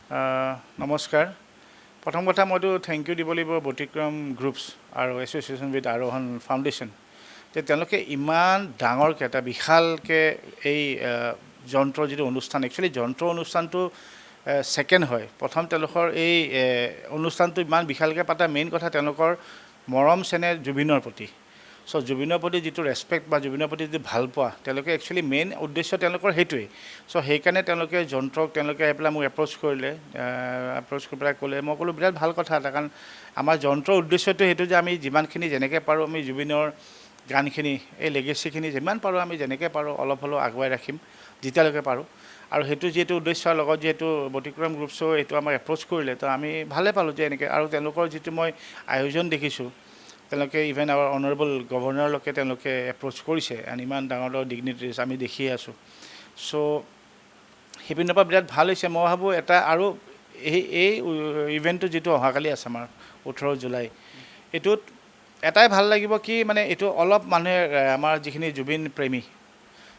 নমস্কাৰ। প্ৰথম কথা মইতো থেংক ইউ দিব লাগিব বটিক্ৰম গ্ৰুপছ আৰু এছ'চিয়েশ্যন উইথ আৰোহণ ফাউণ্ডেশ্যন যে তেওঁলোকে ইমান ডাঙৰকৈ এটা বিশালকৈ এই যন্ত্ৰ যিটো অনুষ্ঠান একচুৱেলি যন্ত্ৰ অনুষ্ঠানটো ছেকেণ্ড হয়। প্ৰথম তেওঁলোকৰ এই অনুষ্ঠানটো ইমান বিশালকৈ পাতা মেইন কথা তেওঁলোকৰ মৰম চেনেহ জুবিনৰ প্ৰতি। চ' জুবিনৰ প্ৰতি যিটো ৰেচপেক্ট বা জুবিনৰ প্ৰতি যিটো ভাল পোৱা তেওঁলোকে একচুৱেলি মেইন উদ্দেশ্য তেওঁলোকৰ সেইটোৱেই। চ' সেইকাৰণে তেওঁলোকে যন্ত্ৰক তেওঁলোকে আহি পেলাই মোক এপ্ৰ'চ কৰিলে, এপ্ৰ'চ কৰি পেলাই ক'লে, মই ক'লোঁ বিৰাট ভাল কথা এটা, কাৰণ আমাৰ যন্ত্ৰৰ উদ্দেশ্যটো সেইটো যে আমি যিমানখিনি যেনেকৈ পাৰোঁ আমি জুবিনৰ গানখিনি এই লেগেচিখিনি যিমান পাৰোঁ আমি যেনেকৈ পাৰোঁ অলপ হ'লেও আগুৱাই ৰাখিম যেতিয়ালৈকে পাৰোঁ। আৰু সেইটো যিহেতু উদ্দেশ্যৰ লগত যিহেতু বটিক্ৰম গ্ৰুপছো এইটো আমাক এপ্ৰ'চ কৰিলে, তো আমি ভালে পালোঁ যে এনেকৈ। আৰু তেওঁলোকৰ যিটো মই আয়োজন দেখিছোঁ, তেওঁলোকে ইভেন আমাৰ অনাৰেবল গভৰ্ণৰলৈকে তেওঁলোকে এপ্ৰ'চ কৰিছে, এণ্ড ইমান ডাঙৰ ডাঙৰ ডিগনিটাৰিজ আমি দেখিয়ে আছোঁ। চ' সেইপিনৰ পৰা বিৰাট ভাল হৈছে। মই ভাবোঁ এটা আৰু এই ইভেণ্টটো যিটো অহাকালি আছে আমাৰ 18 জুলাই, এইটোত এটাই ভাল লাগিব কি মানে এইটো অলপ মানুহে আমাৰ যিখিনি জুবিন প্ৰেমী,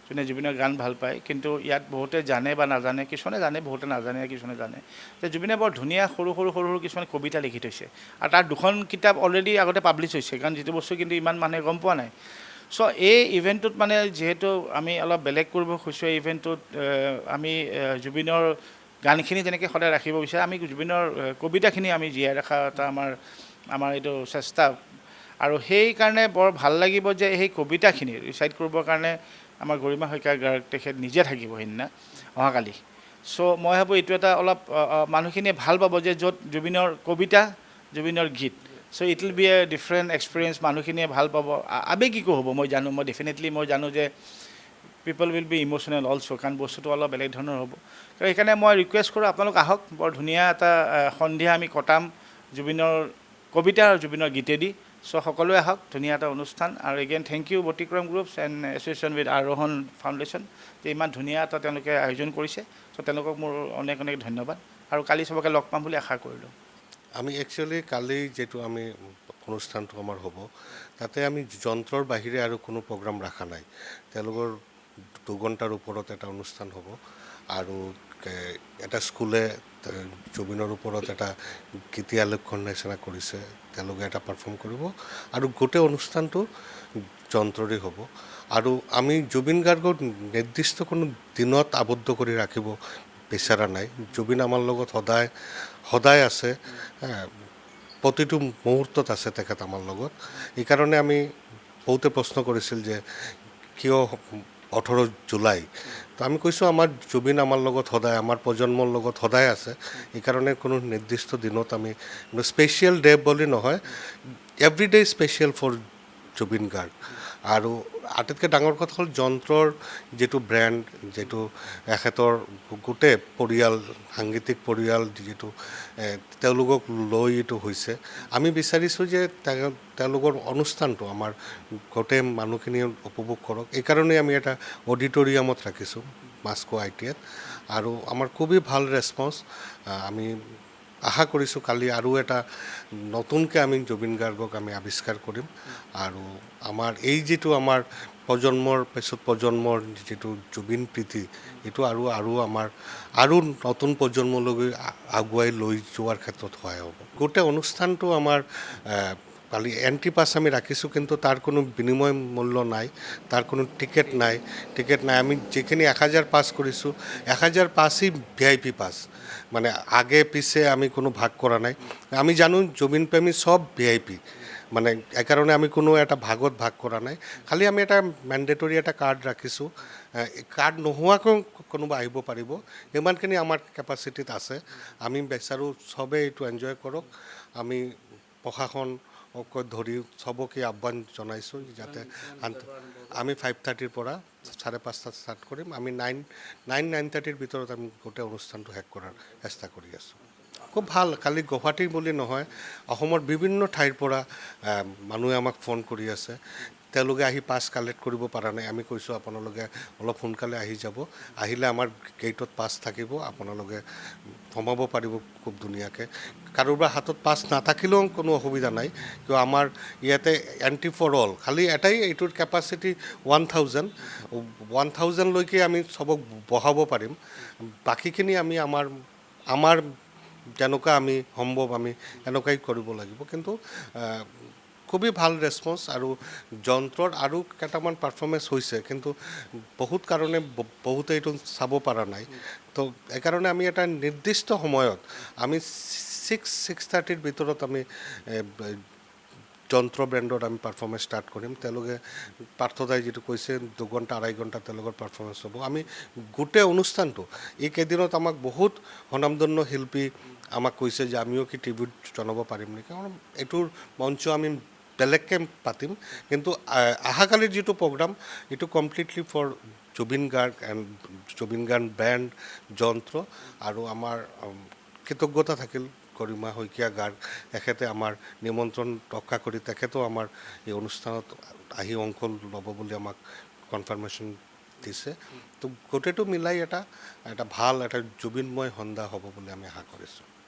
যোনে জুবিনৰ গান ভাল পায়, কিন্তু ইয়াত বহুতে জানে বা নাজানে, কিছুমানে জানে বহুতে নাজানে, কিছুমানে জানে যে জুবিনে বৰ ধুনীয়া সৰু সৰু সৰু সৰু কিছুমান কবিতা লিখি থৈছে। আৰু তাৰ 2খন কিতাপ অলৰেডি আগতে পাব্লিছ হৈছে, কাৰণ যিটো বস্তু কিন্তু ইমান মানুহে গম পোৱা নাই। চ' এই ইভেণ্টটোত মানে যিহেতু আমি অলপ বেলেগ কৰিব খুজিছোঁ, এই ইভেণ্টটোত আমি জুবিনৰ গানখিনি যেনেকৈ সদায় ৰাখিব বিচাৰে, আমি জুবিনৰ কবিতাখিনি আমি জীয়াই ৰখা এটা আমাৰ এইটো চেষ্টা। আৰু সেইকাৰণে বৰ ভাল লাগিব যে সেই কবিতাখিনি ৰিচাইট কৰিবৰ কাৰণে আমাৰ গৰিমা শইকীয়া গাৰ্গ তেখেত নিজে থাকিব সেইদিনা অহাকালি। চ' মই ভাবোঁ এইটো এটা অলপ মানুহখিনিয়ে ভাল পাব যে য'ত জুবিনৰ কবিতা, জুবিনৰ গীত। So' it will be a different experience, মানুহখিনিয়ে ভাল পাব, আৱেগিকো হ'ব। মই জানো, মই ডেফিনেটলি মই জানো যে পিপল উইল বি ইম'চনেল অলছ', কাৰণ বস্তুটো অলপ বেলেগ ধৰণৰ হ'ব। তো সেইকাৰণে মই ৰিকুৱেষ্ট কৰোঁ আপোনালোক আহক, বৰ ধুনীয়া এটা সন্ধিয়া আমি কটাম জুবিনৰ কবিতা আৰু জুবিনৰ গীতেদি। চ' সকলোৱে আহক, ধুনীয়া এটা অনুষ্ঠান। আৰু এগেইন থেংক ইউ বটিক্ৰম groups and association with Arohan foundation যে ইমান ধুনীয়া এটা তেওঁলোকে আয়োজন কৰিছে। চ' তেওঁলোকক মোৰ অনেক অনেক ধন্যবাদ, আৰু কালি চবকে লগ পাম বুলি আশা কৰিলোঁ। আমি একচুৱেলি কালি যিটো আমি অনুষ্ঠানটো আমাৰ হ'ব, তাতে আমি যন্ত্ৰৰ বাহিৰে আৰু কোনো প্ৰগ্ৰাম ৰখা নাই। তেওঁলোকৰ 2 ঘণ্টাৰ ওপৰত এটা অনুষ্ঠান হ'ব, আৰু এটা স্কুলে জুবিনৰ ওপৰত এটা গীতি আলেখ্যৰ নিচিনা কৰিছে, তেওঁলোকে এটা পাৰফৰ্ম কৰিব, আৰু গোটেই অনুষ্ঠানটো যন্ত্ৰৰে হ'ব। আৰু আমি জুবিন গাৰ্গক নিৰ্দিষ্ট কোনো দিনত আবদ্ধ কৰি ৰাখিব বিচৰা নাই। জুবিন আমাৰ লগত সদায় সদায় আছে, প্ৰতিটো মুহূৰ্তত আছে তেখেত আমাৰ লগত। এইকাৰণে আমি বহুতে প্ৰশ্ন কৰিছিল যে কিয় 18 জুলাই, তো আমি কৈছোঁ আমাৰ জুবিন আমাৰ লগত সদায়, আমাৰ প্ৰজন্মৰ লগত সদায় আছে। এইকাৰণে কোনো নিৰ্দিষ্ট দিনত আমি স্পেচিয়েল ডে বুলি নহয়, every day special for Zubeen Garg. আৰু আটাইতকৈ ডাঙৰ কথা হ'ল যন্ত্ৰৰ যিটো ব্ৰেণ্ড, যিটো এখেতৰ গোটেই পৰিয়াল, সাংগীতিক পৰিয়াল যিটো তেওঁলোকক লৈ এইটো হৈছে, আমি বিচাৰিছোঁ যে তেওঁলোকৰ অনুষ্ঠানটো আমাৰ গোটেই মানুহখিনিয়ে উপভোগ কৰক। এইকাৰণেই আমি এটা অডিটৰিয়ামত ৰাখিছোঁ, মাস্কো ITIত, আৰু আমাৰ খুবেই ভাল ৰেছপন্স। আমি আশা কৰিছোঁ কালি আৰু এটা নতুনকৈ আমি জুবিন গাৰ্গক আমি আৱিষ্কাৰ কৰিম, আৰু আমাৰ এই যিটো আমাৰ প্ৰজন্মৰ পিছত প্ৰজন্মৰ যিটো জুবিন প্ৰীতি, এইটো আৰু আমাৰ আৰু নতুন প্ৰজন্মলৈ আগুৱাই লৈ যোৱাৰ ক্ষেত্ৰত সহায় হ'ব। গোটেই অনুষ্ঠানটো আমাৰ কালি এণ্ট্ৰি পাছ আমি ৰাখিছোঁ, কিন্তু তাৰ কোনো বিনিময় মূল্য নাই, তাৰ কোনো টিকেট নাই। আমি যিখিনি 1000 পাছ কৰিছোঁ, 1000 পাছেই VIP পাছ, মানে আগে পিছে আমি কোনো ভাগ কৰা নাই। আমি জানো জুবিন প্ৰেমী চব VIP, মানে এইকাৰণে আমি কোনো এটা ভাগত ভাগ কৰা নাই। খালি আমি এটা মেণ্ডেটৰী এটা কাৰ্ড ৰাখিছোঁ, কাৰ্ড নোহোৱাকৈ কোনোবা আহিব পাৰিব, ইমানখিনি আমাৰ কেপাচিটিত আছে। আমি বিচাৰোঁ চবেই এইটো এনজয় কৰক। আমি প্ৰশাসনকে ধৰি চবকে আহ্বান জনাইছোঁ যাতে আমি 5:30ৰ পৰা 5:30 ষ্টাৰ্ট কৰিম। আমি 9:30ৰ ভিতৰত আমি গোটেই অনুষ্ঠানটো শেষ কৰাৰ চেষ্টা কৰি আছোঁ। খুব ভাল, খালি গুৱাহাটী বুলি নহয়, অসমৰ বিভিন্ন ঠাইৰ পৰা মানুহে আমাক ফোন কৰি আছে। তেওঁলোকে আহি পাছ কালেক্ট কৰিব পৰা নাই। আমি কৈছোঁ আপোনালোকে অলপ সোনকালে আহি যাব, আহিলে আমাৰ গেটত পাছ থাকিব, আপোনালোকে সোমাব পাৰিব খুব ধুনীয়াকৈ। কাৰোবাৰ হাতত পাছ নাথাকিলেও কোনো অসুবিধা নাই, কিয় আমাৰ ইয়াতে এণ্ট্ৰি ফৰ অল। খালি এটাই, এইটোৰ কেপাচিটি 1000লৈকে আমি চবক বহাব পাৰিম, বাকীখিনি আমি আমাৰ আমাৰ যেনেকুৱা আমি সম্ভৱ আমি এনেকুৱাই কৰিব লাগিব কিন্তু খুবেই ভাল ৰেছপন্স আৰু যন্ত্ৰৰ আৰু কেইটামান পাৰফৰ্মেঞ্চ হৈছে কিন্তু বহুত কাৰণে বহুতে এইটো চাব পৰা নাই তো সেইকাৰণে আমি এটা নিৰ্দিষ্ট সময়ত আমি 6:30ৰ ভিতৰত আমি যন্ত্ৰ ব্ৰেণ্ডত আমি পাৰফৰ্মেঞ্চ ষ্টাৰ্ট কৰিম তেওঁলোকে পাৰ্থদাই যিটো কৈছে 2 ঘণ্টা 2.5 ঘণ্টা তেওঁলোকৰ পাৰফৰ্মেঞ্চ হ'ব আমি গোটেই অনুষ্ঠানটো এইকেইদিনত আমাক বহুত স্বনামধন্য শিল্পী আমাক কৈছে যে আমিও কি ট্ৰিবিউট জনাব পাৰিম নেকি কাৰণ এইটোৰ মঞ্চ আমি বেলেগকৈ পাতিম কিন্তু অহাকালিৰ যিটো প্ৰগ্ৰাম এইটো completely for Zubeen Garg and Zubeen Garg band যন্ত্ৰ আৰু আমাৰ কৃতজ্ঞতা থাকিল গৰিমা শইকীয়া গাৰ্গ তেখেতে আমাৰ নিমন্ত্ৰণ ৰক্ষা কৰি তেখেতেও আমাৰ এই অনুষ্ঠানত আহি অংশ ল'ব বুলি আমাক কনফাৰ্মেশ্যন দিছে তো গোটেইটো মিলাই এটা ভাল এটা জুবিনময় সন্ধ্যা হ'ব বুলি আমি আশা কৰিছোঁ